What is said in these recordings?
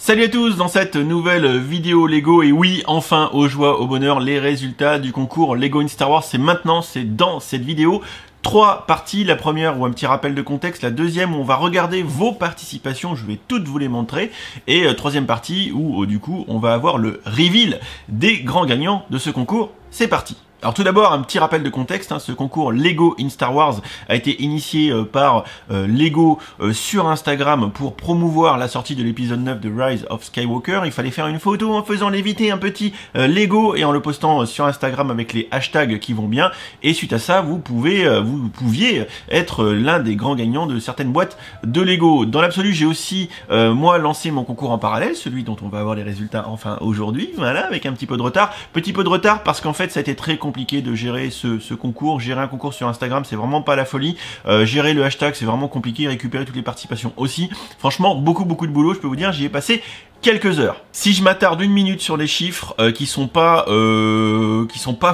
Salut à tous dans cette nouvelle vidéo Lego, et oui, enfin, aux joies, au bonheur, les résultats du concours Lego in Star Wars, c'est maintenant, c'est dans cette vidéo. 3 parties, la première où un petit rappel de contexte, la deuxième où on va regarder vos participations, je vais toutes vous les montrer, et troisième partie où du coup on va avoir le reveal des grands gagnants de ce concours. C'est parti. Alors tout d'abord, un petit rappel de contexte, ce concours Lego in Star Wars a été initié par Lego sur Instagram pour promouvoir la sortie de l'épisode 9 de Rise of Skywalker. Il fallait faire une photo en faisant léviter un petit Lego et en le postant sur Instagram avec les hashtags qui vont bien. Et suite à ça, vous pouviez être l'un des grands gagnants de certaines boîtes de Lego. Dans l'absolu, j'ai aussi moi lancé mon concours en parallèle, celui dont on va avoir les résultats enfin aujourd'hui, voilà, avec un petit peu de retard. Petit peu de retard parce qu'en fait ça a été très compliqué de gérer ce concours. Gérer un concours sur Instagram, c'est vraiment pas la folie. Gérer le hashtag, c'est vraiment compliqué. Récupérer toutes les participations aussi. Franchement, beaucoup de boulot, je peux vous dire. J'y ai passé quelques heures. Si je m'attarde une minute sur les chiffres qui sont pas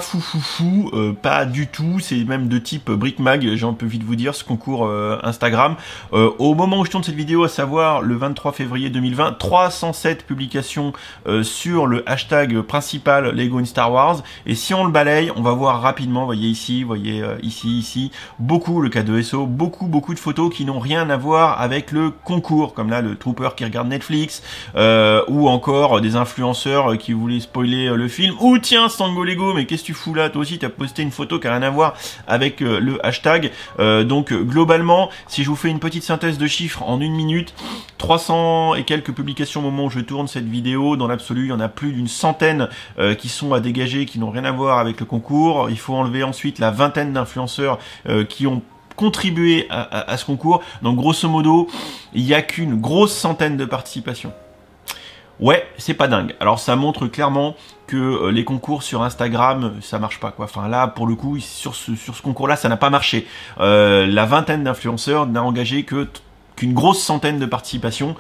fou, pas du tout, c'est même de type Brick Mag, j'ai un peu vite vous dire, ce concours Instagram. Au moment où je tourne cette vidéo, à savoir le 23 février 2020, 307 publications sur le hashtag principal Lego in Star Wars. Et si on le balaye, on va voir rapidement, vous voyez ici, vous voyez ici, beaucoup le K2SO, beaucoup de photos qui n'ont rien à voir avec le concours, comme là le Trooper qui regarde Netflix, ou encore des influenceurs qui voulaient spoiler le film, ou tiens Stango Lego, mais qu'est-ce que tu fous là, toi aussi tu as posté une photo qui a rien à voir avec le hashtag. Donc globalement, si je vous fais une petite synthèse de chiffres en une minute, 300 et quelques publications au moment où je tourne cette vidéo. Dans l'absolu, il y en a plus d'une centaine qui sont à dégager, qui n'ont rien à voir avec le concours. Il faut enlever ensuite la vingtaine d'influenceurs qui ont contribué à ce concours. Donc grosso modo, il n'y a qu'une grosse centaine de participations. Ouais, c'est pas dingue. Alors ça montre clairement que les concours sur Instagram, ça marche pas quoi. Enfin là, pour le coup, sur ce concours-là, ça n'a pas marché. La vingtaine d'influenceurs n'a engagé qu'une grosse centaine de participations.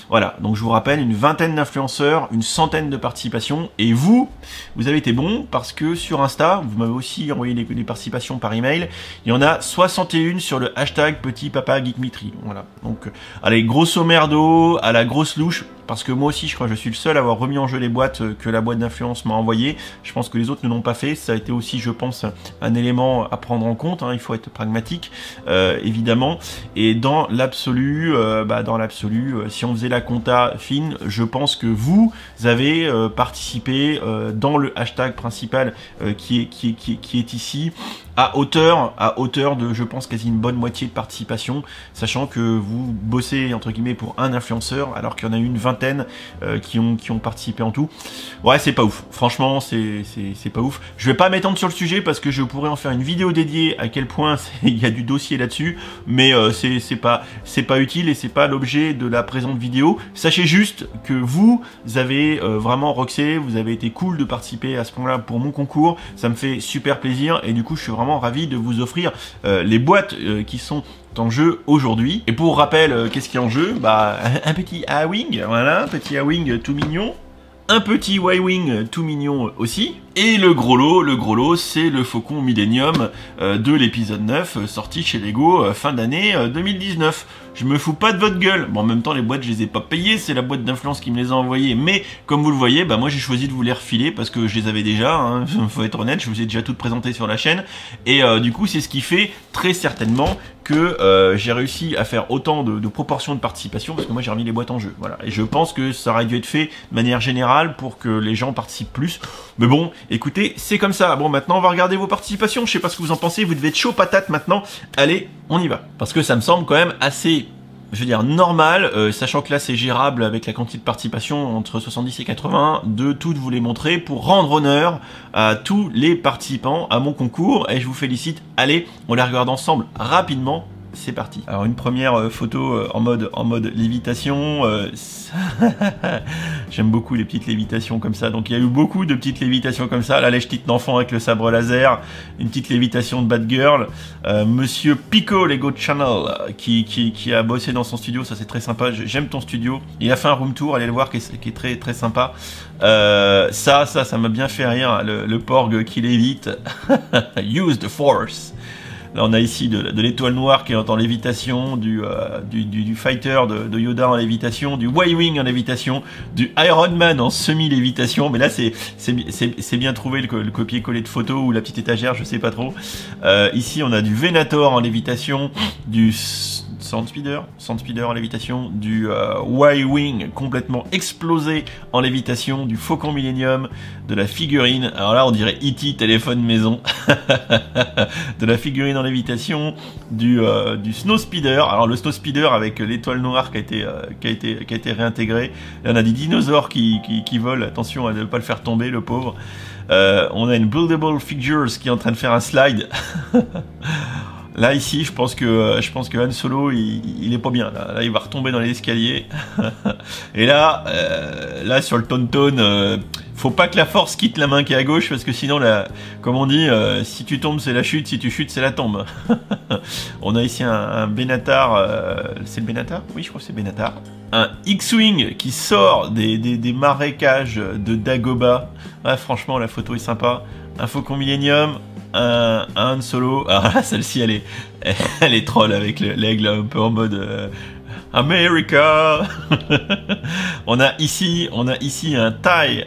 Voilà, donc je vous rappelle, une vingtaine d'influenceurs, une centaine de participations, et vous avez été bon parce que sur Insta, vous m'avez aussi envoyé des participations par email, il y en a 61 sur le hashtag Petit Papa Geekmitry. Voilà, donc allez, grosso merdo, à la grosse louche, parce que moi aussi je crois que je suis le seul à avoir remis en jeu les boîtes que la boîte d'influence m'a envoyé. Je pense que les autres ne l'ont pas fait, ça a été aussi je pense un élément à prendre en compte, il faut être pragmatique évidemment, et dans l'absolu, si on faisait la compta fine, je pense que vous avez participé dans le hashtag principal qui est ici, à hauteur de, je pense, quasi une bonne moitié de participation, sachant que vous bossez entre guillemets pour un influenceur, alors qu'il y en a une vingtaine qui ont participé en tout. Ouais, c'est pas ouf. Franchement, c'est pas ouf. Je vais pas m'étendre sur le sujet parce que je pourrais en faire une vidéo dédiée à quel point il y a du dossier là-dessus, mais c'est pas utile et c'est pas l'objet de la présente vidéo. Sachez juste que vous avez vraiment roxé, vous avez été cool de participer à ce point-là pour mon concours. Ça me fait super plaisir et du coup, je suis vraiment ravi de vous offrir les boîtes qui sont en jeu aujourd'hui. Et pour rappel, qu'est-ce qui est en jeu? Un petit A-Wing, voilà, un petit A-Wing tout mignon. Un petit Y-Wing tout mignon aussi. Et le gros lot, c'est le Faucon Millennium de l'épisode 9, sorti chez Lego fin d'année 2019. Je me fous pas de votre gueule. Bon, en même temps, les boîtes, je les ai pas payées, c'est la boîte d'influence qui me les a envoyées. Mais, comme vous le voyez, moi j'ai choisi de vous les refiler parce que je les avais déjà, faut être honnête, je vous ai déjà toutes présentées sur la chaîne. Et du coup, c'est ce qui fait très certainement que j'ai réussi à faire autant de proportions de participation, parce que moi j'ai remis les boîtes en jeu. Voilà. Et je pense que ça aurait dû être fait de manière générale pour que les gens participent plus. Mais bon, écoutez, c'est comme ça. Bon, maintenant on va regarder vos participations. Je sais pas ce que vous en pensez, vous devez être chaud patate maintenant. Allez, on y va. Parce que ça me semble quand même assez, je veux dire, normal, sachant que là c'est gérable avec la quantité de participation entre 70 et 80, de toutes vous les montrer pour rendre honneur à tous les participants à mon concours, et je vous félicite. Allez, on les regarde ensemble rapidement. C'est parti. Alors une première photo en mode lévitation. J'aime beaucoup les petites lévitations comme ça. Donc il y a eu beaucoup de petites lévitations comme ça. Là, les petites d'enfant avec le sabre laser. Une petite lévitation de Batgirl. Monsieur Pico Lego Channel qui a bossé dans son studio. Ça c'est très sympa. J'aime ton studio. Il a fait un room tour. Allez le voir qui est très très sympa. Ça m'a bien fait rire. Le porg qui lévite. Use the force. Là, on a ici de l'étoile noire qui est en lévitation, du fighter de Yoda en lévitation, du Y-Wing en lévitation, du Iron Man en semi-lévitation. Mais là, c'est bien trouvé le copier-coller de photos ou la petite étagère, je sais pas trop. Ici, on a du Venator en lévitation, du Sandspeeder en lévitation, du Y-Wing complètement explosé en lévitation, du Faucon Millennium, de la figurine, alors là on dirait E.T. téléphone maison, de la figurine en lévitation, du Snowspeeder, alors le Snowspeeder avec l'étoile noire qui a été réintégré. Là on a des dinosaures qui volent, attention à ne pas le faire tomber le pauvre. On a une Buildable Figures qui est en train de faire un slide. Là ici, je pense que Han Solo, il est pas bien. Là, il va retomber dans les escaliers. Et là sur le Tauntaun, faut pas que la force quitte la main qui est à gauche parce que sinon, comme on dit, si tu tombes c'est la chute, si tu chutes c'est la tombe. On a ici un Benatar. C'est le Benatar? Oui, je crois que c'est Benatar. Un X-Wing qui sort des marécages de Dagobah. Ouais, franchement, la photo est sympa. Un Faucon Millennium. Un Han Solo. Alors là, celle-ci, elle est troll avec l'aigle un peu en mode America. on a ici un TIE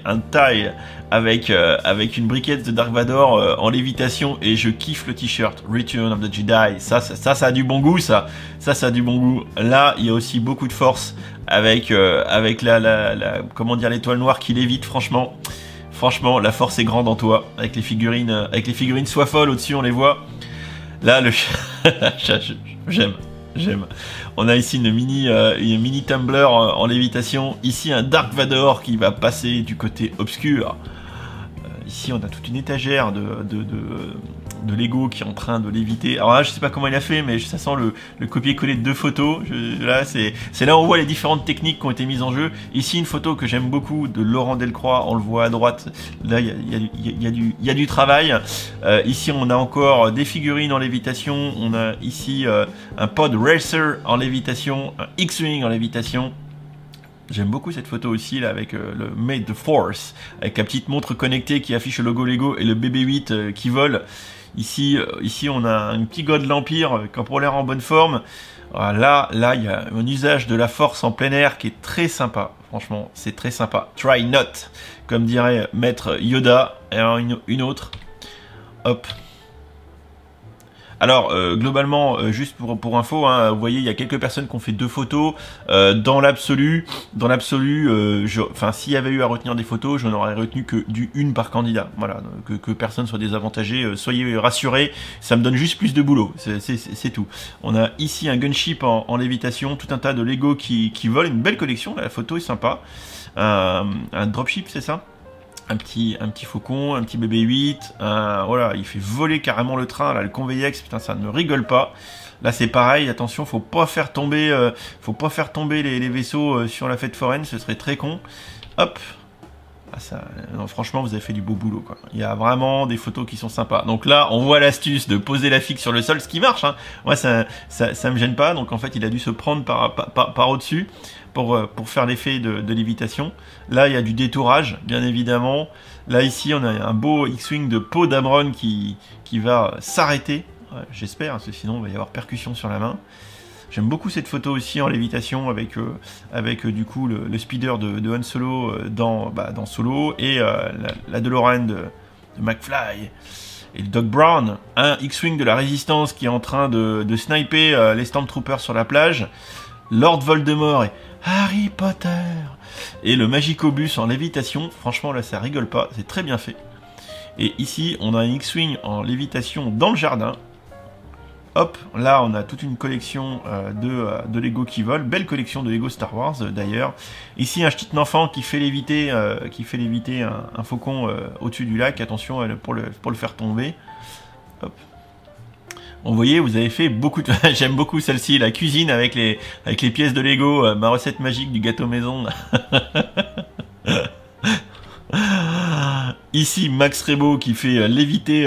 avec une briquette de Dark Vador en lévitation et je kiffe le t-shirt Return of the Jedi. Ça a du bon goût, ça a du bon goût. Là, il y a aussi beaucoup de force avec comment dire, l'étoile noire qui lévite, franchement. Franchement, la force est grande en toi. Avec les figurines soient folles au-dessus, on les voit. Là, j'aime. On a ici une mini tumbler en lévitation. Ici, un Dark Vador qui va passer du côté obscur. Ici, on a toute une étagère de Lego qui est en train de léviter. Alors là, je sais pas comment il a fait, mais ça sent le copier-coller de deux photos. Là, c'est là où on voit les différentes techniques qui ont été mises en jeu. Ici, une photo que j'aime beaucoup de Laurent Delcroix. On le voit à droite. Là, il y a du travail. Ici, on a encore des figurines en lévitation. On a ici un pod racer en lévitation, un X-Wing en lévitation. J'aime beaucoup cette photo aussi là avec le Made the Force, avec la petite montre connectée qui affiche le logo Lego et le BB-8 qui vole. Ici on a un petit god de l'Empire qui a pour l'air en bonne forme. Là il y a un usage de la force en plein air qui est très sympa. Franchement, c'est très sympa. Try not, comme dirait Maître Yoda. Et alors une autre. Hop. Alors globalement, juste pour info, hein, vous voyez, il y a quelques personnes qui ont fait deux photos. Dans l'absolu, enfin, s'il y avait eu à retenir des photos, je n'aurais retenu que une par candidat. Voilà, que personne soit désavantagé. Soyez rassurés, ça me donne juste plus de boulot. C'est tout. On a ici un gunship en lévitation, tout un tas de Lego qui volent, une belle collection. La photo est sympa. Un dropship, c'est ça? Un petit faucon, un petit BB-8, voilà, il fait voler carrément le train, là, le Conveyex, putain, ça ne rigole pas. Là, c'est pareil, attention, faut pas faire tomber les vaisseaux sur la fête foraine, ce serait très con. Hop. Non, franchement, vous avez fait du beau boulot, quoi. Il y a vraiment des photos qui sont sympas. Donc là, on voit l'astuce de poser la figue sur le sol, ce qui marche, hein. Moi, ça me gêne pas. Donc en fait, il a dû se prendre par au-dessus pour faire l'effet de lévitation. Là, il y a du détourage, bien évidemment. Là, ici, on a un beau X-Wing de Poe Dameron qui va s'arrêter. Ouais, j'espère, parce que sinon, il va y avoir percussion sur la main. J'aime beaucoup cette photo aussi en lévitation avec du coup le speeder de Han Solo dans Solo et la DeLorean de McFly et le Doc Brown, un X-Wing de la Résistance qui est en train de sniper les Stormtroopers sur la plage, Lord Voldemort et Harry Potter et le Magicobus en lévitation. Franchement là ça rigole pas, c'est très bien fait. Et ici on a un X-Wing en lévitation dans le jardin. Hop, là on a toute une collection de Lego qui volent, belle collection de Lego Star Wars d'ailleurs. Ici un petit enfant qui fait léviter un faucon au-dessus du lac, attention pour le faire tomber. Hop. Vous voyez, vous avez fait beaucoup de... J'aime beaucoup celle-ci, la cuisine avec les pièces de Lego, ma recette magique du gâteau maison. Ici, Max Rebo qui fait léviter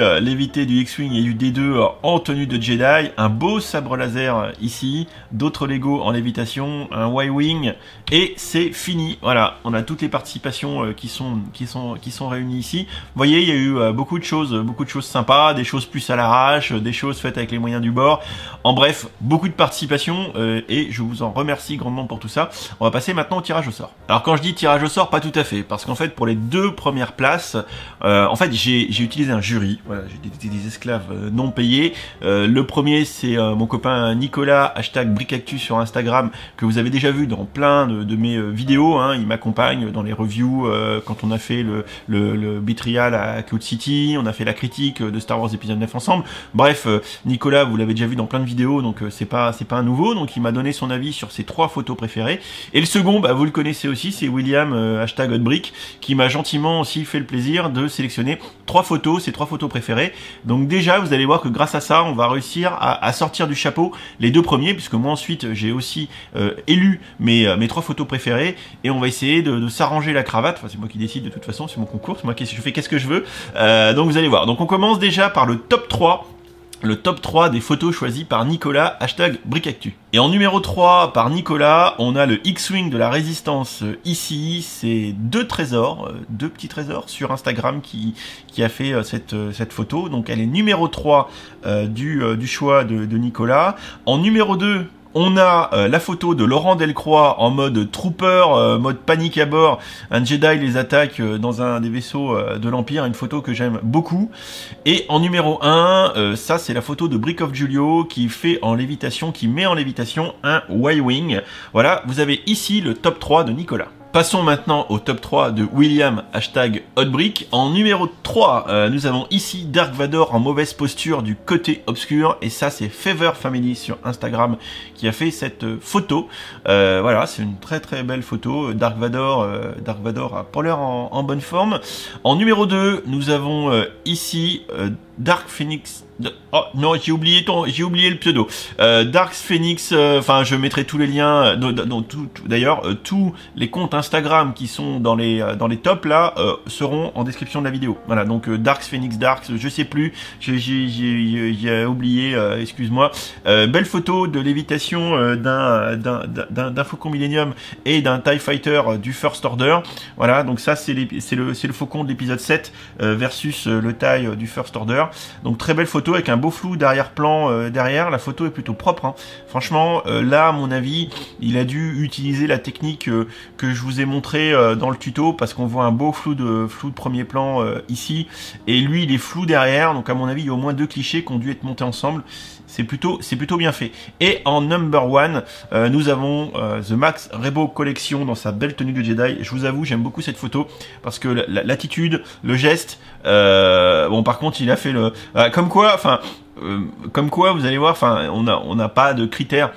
du X-Wing et du D2 en tenue de Jedi. Un beau sabre laser ici. D'autres Lego en lévitation. Un Y-Wing. Et c'est fini. Voilà, on a toutes les participations qui sont réunies ici. Vous voyez, il y a eu beaucoup de choses sympas, des choses plus à l'arrache, des choses faites avec les moyens du bord. En bref, beaucoup de participation et je vous en remercie grandement pour tout ça. On va passer maintenant au tirage au sort. Alors quand je dis tirage au sort, pas tout à fait, parce qu'en fait pour les 2 premières places, en fait j'ai utilisé un jury. Voilà, j'ai des esclaves non payés. Le premier c'est mon copain Nicolas #BrickActu sur Instagram, que vous avez déjà vu dans plein de mes vidéos. Hein. Il m'accompagne dans les reviews quand on a fait le Betrayal à Cloud City, on a fait la critique de Star Wars épisode 9 ensemble. Bref, Nicolas, vous l'avez déjà vu dans plein de vidéos, donc c'est pas un nouveau. Donc il m'a donné son avis sur ses 3 photos préférées. Et le second, bah, vous le connaissez aussi, c'est William #HotBrick, qui m'a gentiment aussi fait le plaisir de sélectionner 3 photos, ses 3 photos préférées. Donc déjà, vous allez voir que grâce à ça, on va réussir à sortir du chapeau les 2 premiers, puisque moi ensuite j'ai aussi élu mes 3 photos préférées, et on va essayer de s'arranger la cravate. Enfin, c'est moi qui décide de toute façon, c'est mon concours, c'est moi qui je fais qu'est-ce que je veux. Donc vous allez voir. Donc on commence déjà par le top 3. Le top 3 des photos choisies par Nicolas #BrickActu. Et en numéro 3 par Nicolas, on a le X-Wing de la Résistance ici. C'est 2 trésors, 2 petits trésors sur Instagram qui a fait cette photo. Donc elle est numéro 3 du choix de Nicolas. En numéro 2, on a la photo de Laurent Delcroix en mode trooper, mode panique à bord. Un Jedi les attaque dans un des vaisseaux de l'Empire, une photo que j'aime beaucoup. Et en numéro 1, ça c'est la photo de Brick of Julio qui met en lévitation un Y-Wing. Voilà, vous avez ici le top 3 de Nicolas. Passons maintenant au top 3 de William #HotBrick. En numéro 3, nous avons ici Dark Vador en mauvaise posture du côté obscur. Et ça, c'est Fever Family sur Instagram qui a fait cette photo. Voilà, c'est une très très belle photo. Dark Vador a pas l'air en bonne forme. En numéro 2, nous avons ici Dark Phoenix. Oh non, j'ai oublié le pseudo. Dark Phoenix. Enfin, je mettrai tous les liens. D'ailleurs, tous les comptes Instagram qui sont dans les tops là seront en description de la vidéo. Voilà. Donc Dark Phoenix, je sais plus. J'ai oublié. Excuse-moi. Belle photo de lévitation d'un Faucon Millennium et d'un TIE Fighter du First Order. Voilà. Donc ça c'est le Faucon de l'épisode 7 versus le TIE du First Order. Donc très belle photo avec un beau flou d'arrière-plan derrière. La photo est plutôt propre, hein. Franchement, là à mon avis il a dû utiliser la technique que je vous ai montré dans le tuto, parce qu'on voit un beau flou de premier plan ici, et lui il est flou derrière. Donc à mon avis il y a au moins 2 clichés qui ont dû être montés ensemble. C'est plutôt bien fait. Et en number 1, nous avons The Max Rebo Collection dans sa belle tenue de Jedi. Je vous avoue, j'aime beaucoup cette photo parce que l'attitude, le geste. Bon, par contre, il a fait le comme quoi, vous allez voir, enfin, on n'a pas de critères,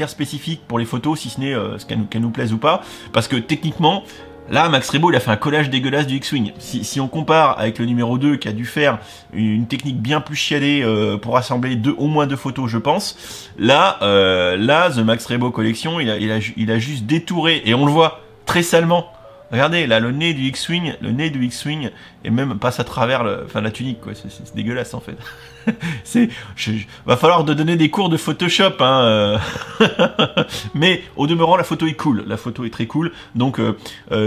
spécifiques pour les photos, si ce n'est ce qu'elles nous plaisent ou pas, parce que techniquement. Là, Max Rebo, il a fait un collage dégueulasse du X-Wing. Si on compare avec le numéro 2 qui a dû faire une technique bien plus chiadée pour assembler au moins 2 photos, je pense. Là, The Max Rebo Collection, il a juste détouré, et on le voit très salement. Regardez, là, le nez du X-Wing, et même passe à travers la tunique, quoi. C'est dégueulasse, en fait. Va falloir de donner des cours de Photoshop, hein. Mais au demeurant, la photo est cool. La photo est très cool. Donc,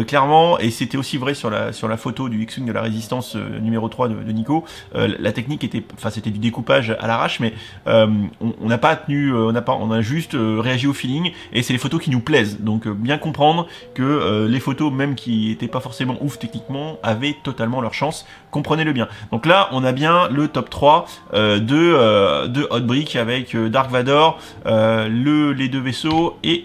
clairement, et c'était aussi vrai sur la photo du X-Wing de la Résistance numéro 3 de Nico. La technique c'était du découpage à l'arrache, mais on n'a pas tenu, on a juste réagi au feeling, et c'est les photos qui nous plaisent. Donc, bien comprendre que les photos, même qui n'étaient pas forcément ouf techniquement, avaient totalement leur chance. Comprenez-le bien. Donc là, on a bien le top 3 de HotBrick avec Dark Vador, les 2 vaisseaux et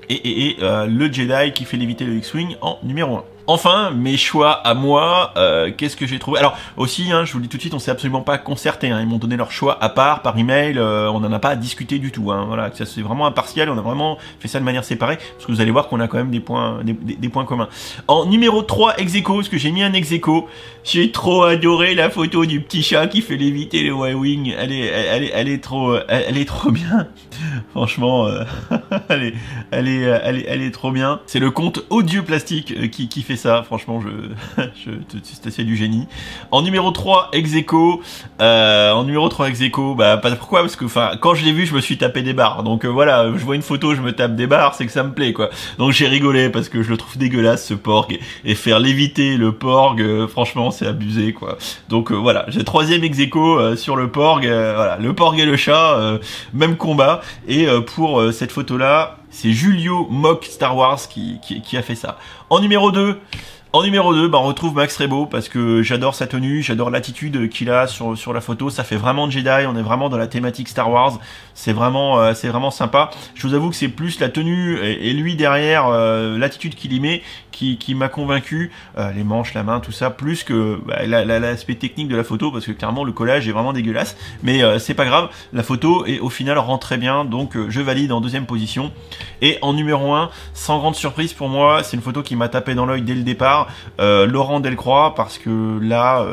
le Jedi qui fait léviter le X-Wing en numéro 1. Enfin, mes choix à moi, qu'est-ce que j'ai trouvé? Alors aussi, hein, je vous le dis tout de suite, on s'est absolument pas concerté, hein, ils m'ont donné leur choix à part, par email, on n'en a pas à discuter du tout, hein, voilà, ça c'est vraiment impartial, on a vraiment fait ça de manière séparée, parce que vous allez voir qu'on a quand même des points communs. En numéro 3, ex-aequo, parce que j'ai mis un ex-aequo, j'ai trop adoré la photo du petit chat qui fait léviter le Y-Wing, elle est trop bien, franchement, elle est trop bien. C'est le compte Odieux Plastique qui fait ça, franchement, c'est du génie. En numéro 3, ex-aequo. En numéro 3, ex-aequo, bah, pas pourquoi, parce que, enfin, quand je l'ai vu, je me suis tapé des barres. Donc, voilà, je vois une photo, je me tape des barres, c'est que ça me plaît, quoi. Donc, j'ai rigolé, parce que je le trouve dégueulasse, ce porg, et faire léviter le porg, franchement, c'est abusé, quoi. Donc, voilà, j'ai troisième ex-aequo sur le porg, voilà, le porg et le chat, même combat, et pour cette photo-là, c'est Julio Mock Star Wars qui a fait ça. En numéro 2, bah, on retrouve Max Rebo parce que j'adore sa tenue, j'adore l'attitude qu'il a sur la photo. Ça fait vraiment Jedi, on est vraiment dans la thématique Star Wars. C'est vraiment sympa. Je vous avoue que c'est plus la tenue et lui derrière, l'attitude qu'il y met qui m'a convaincu. Les manches, la main, tout ça, plus que bah, l'aspect technique de la photo parce que clairement le collage est vraiment dégueulasse. Mais c'est pas grave, la photo est au final rend très bien. Donc je valide en deuxième position. Et en numéro 1, sans grande surprise pour moi, c'est une photo qui m'a tapé dans l'œil dès le départ. Laurent Delcroix, parce que là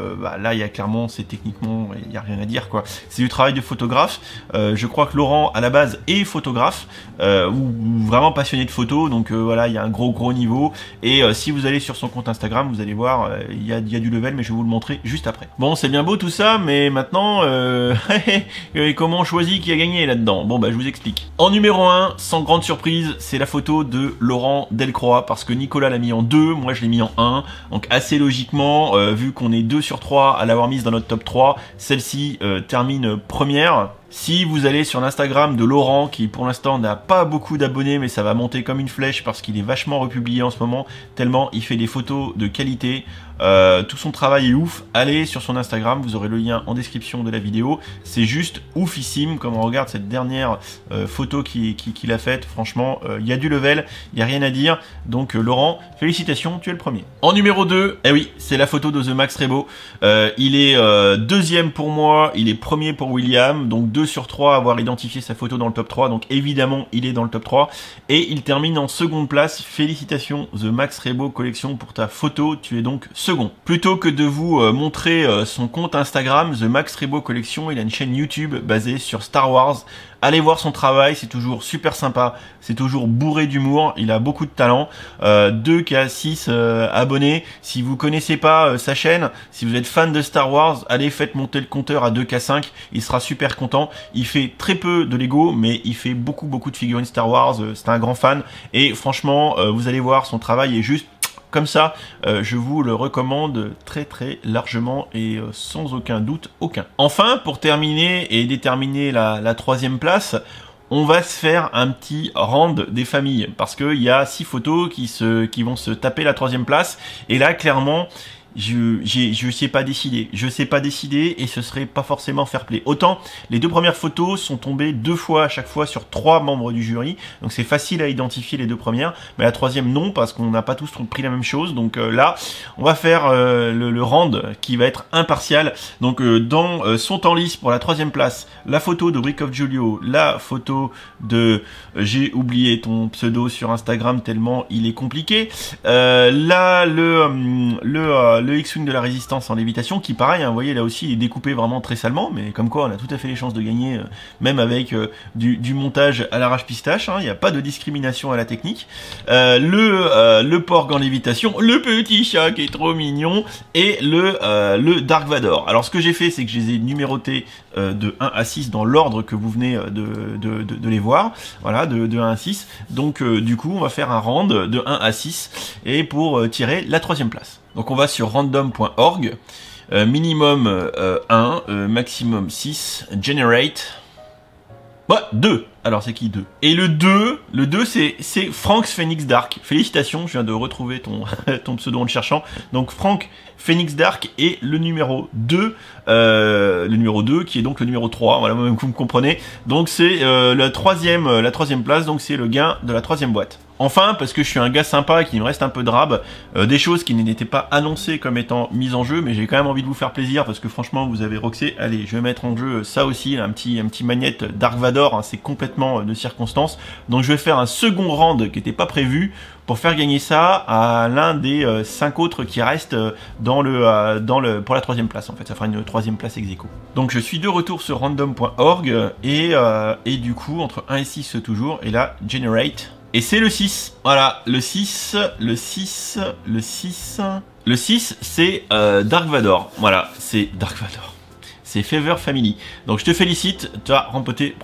il y a clairement, c'est techniquement, il y a rien à dire, quoi. C'est du travail de photographe. Je crois que Laurent à la base est photographe ou vraiment passionné de photo, donc voilà, il y a un gros niveau. Et si vous allez sur son compte Instagram, vous allez voir, il y a du level, mais je vais vous le montrer juste après. Bon, c'est bien beau tout ça, mais maintenant, comment on choisit qui a gagné là-dedans? Bon, bah je vous explique. En numéro 1, sans grande surprise, c'est la photo de Laurent Delcroix, parce que Nicolas l'a mis en 2, moi je l'ai mis en 1. Donc assez logiquement, vu qu'on est 2 sur 3 à l'avoir mise dans notre top 3, celle-ci termine première. Si vous allez sur l'Instagram de Laurent, qui pour l'instant n'a pas beaucoup d'abonnés, mais ça va monter comme une flèche parce qu'il est vachement republié en ce moment, tellement il fait des photos de qualité, tout son travail est ouf. Allez sur son Instagram, vous aurez le lien en description de la vidéo. C'est juste oufissime, comme on regarde cette dernière photo qu'il a faite. Franchement, il y a du level, il n'y a rien à dire. Donc Laurent, félicitations, tu es le premier. En numéro 2, eh oui, c'est la photo de The Max Rebo. Il est deuxième pour moi, il est premier pour William, donc 2 sur 3 à avoir identifié sa photo dans le top 3, donc évidemment il est dans le top 3, et il termine en seconde place. Félicitations The Max Rebo Collection pour ta photo, tu es donc second. Plutôt que de vous montrer son compte Instagram, The Max Rebo Collection, il a une chaîne YouTube basée sur Star Wars. Allez voir son travail, c'est toujours super sympa, c'est toujours bourré d'humour, il a beaucoup de talent. 2K6 abonnés. Si vous connaissez pas sa chaîne, si vous êtes fan de Star Wars, allez faites monter le compteur à 2K5, il sera super content. Il fait très peu de Lego, mais il fait beaucoup de figurines Star Wars, c'est un grand fan. Et franchement, vous allez voir, son travail est juste comme ça, je vous le recommande très largement et sans aucun doute aucun. Enfin, pour terminer et déterminer la troisième place, on va se faire un petit round des familles parce qu'il y a 6 photos qui vont se taper la troisième place. Et là, clairement, je sais pas décider et ce serait pas forcément fair play. Autant les 2 premières photos sont tombées 2 fois à chaque fois sur 3 membres du jury, donc c'est facile à identifier les 2 premières, mais la troisième non, parce qu'on n'a pas tous pris la même chose. Donc là on va faire le round qui va être impartial. Donc sont en lice pour la troisième place la photo de Brick of Julio, la photo de j'ai oublié ton pseudo sur Instagram tellement il est compliqué, là le X-Wing de la Résistance en lévitation, qui pareil, hein, vous voyez là aussi il est découpé vraiment très salement, mais comme quoi on a tout à fait les chances de gagner, même avec du montage à l'arrache pistache, hein, il n'y a pas de discrimination à la technique. Le porg en lévitation, le petit chat qui est trop mignon, et le Dark Vador. Alors ce que j'ai fait, c'est que je les ai numérotés de 1 à 6 dans l'ordre que vous venez de les voir, voilà, de 1 à 6. Donc du coup on va faire un round de 1 à 6 et pour tirer la troisième place. Donc on va sur random.org, minimum 1, maximum 6, generate, 2. Alors c'est qui 2? Et le 2 c'est Frank Phoenix Dark. Félicitations, je viens de retrouver ton pseudo en le cherchant. Donc Frank Phoenix Dark est le numéro 2, qui est donc le numéro 3, voilà, vous me comprenez. Donc c'est la troisième place, donc c'est le gain de la troisième boîte. Enfin, parce que je suis un gars sympa et qu'il me reste un peu de rab, des choses qui n'étaient pas annoncées comme étant mises en jeu, mais j'ai quand même envie de vous faire plaisir parce que franchement vous avez roxé. Allez, je vais mettre en jeu ça aussi, un petit magnette Dark Vador, hein, c'est complètement de circonstance. Donc je vais faire un second round qui n'était pas prévu pour faire gagner ça à l'un des 5 autres qui restent pour la troisième place. En fait, ça fera une troisième place ex aequo. Donc je suis de retour sur random.org et du coup entre 1 et 6 toujours, et là generate. Et c'est le 6. Voilà, le 6, le 6, le 6. Le 6, c'est Dark Vador. Voilà, c'est Dark Vador. C'est Fever Family. Donc je te félicite, tu as remporté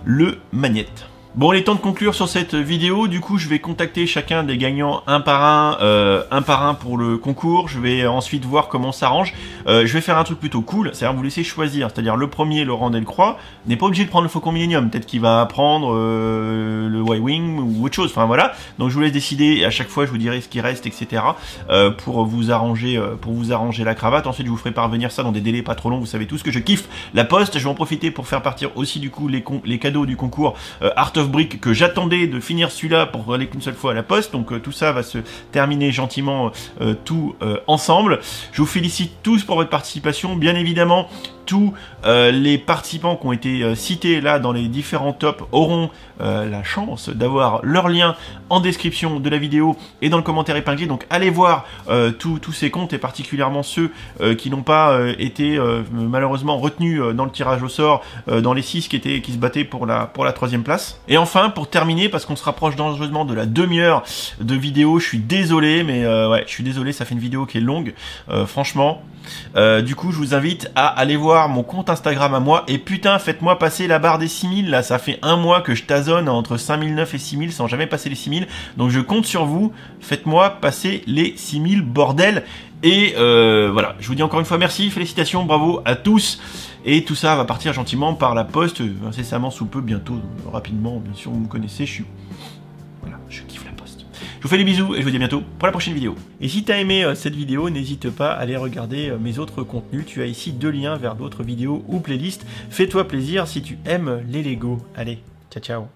le magnète. Bon, il est temps de conclure sur cette vidéo. Du coup, je vais contacter chacun des gagnants un par un pour le concours. Je vais ensuite voir comment ça s'arrange. Je vais faire un truc plutôt cool, c'est-à-dire vous laisser choisir. C'est-à-dire le premier, Laurent Delcroix, n'est pas obligé de prendre le Faucon Millenium. Peut-être qu'il va prendre le Y-Wing ou autre chose. Enfin voilà. Donc je vous laisse décider. Et à chaque fois, je vous dirai ce qui reste, etc. Pour vous arranger la cravate. Ensuite, je vous ferai parvenir ça dans des délais pas trop longs. Vous savez tous que je kiffe la poste. Je vais en profiter pour faire partir aussi du coup les cadeaux du concours Art of Brick, que j'attendais de finir celui-là pour aller qu'une seule fois à la poste. Donc tout ça va se terminer gentiment tout ensemble. Je vous félicite tous pour votre participation. Bien évidemment, tous les participants qui ont été cités là dans les différents tops auront la chance d'avoir leur lien en description de la vidéo et dans le commentaire épinglé. Donc allez voir tous ces comptes, et particulièrement ceux qui n'ont pas été malheureusement retenus dans le tirage au sort, dans les 6 qui se battaient pour la 3e place. Et enfin, pour terminer, parce qu'on se rapproche dangereusement de la demi-heure de vidéo, je suis désolé, mais ouais, je suis désolé, ça fait une vidéo qui est longue, franchement. Du coup, je vous invite à aller voir mon compte Instagram à moi, et putain, faites-moi passer la barre des 6000, là, ça fait un mois que je tazonne entre 5009 et 6000 sans jamais passer les 6000, donc je compte sur vous, faites-moi passer les 6000, bordel. Et voilà, je vous dis encore une fois merci, félicitations, bravo à tous. Et tout ça va partir gentiment par la poste, incessamment sous peu, bientôt, rapidement, bien sûr, vous me connaissez, voilà, je kiffe la poste. Je vous fais des bisous et je vous dis à bientôt pour la prochaine vidéo. Et si tu as aimé cette vidéo, n'hésite pas à aller regarder mes autres contenus. Tu as ici 2 liens vers d'autres vidéos ou playlists. Fais-toi plaisir si tu aimes les Lego. Allez, ciao ciao.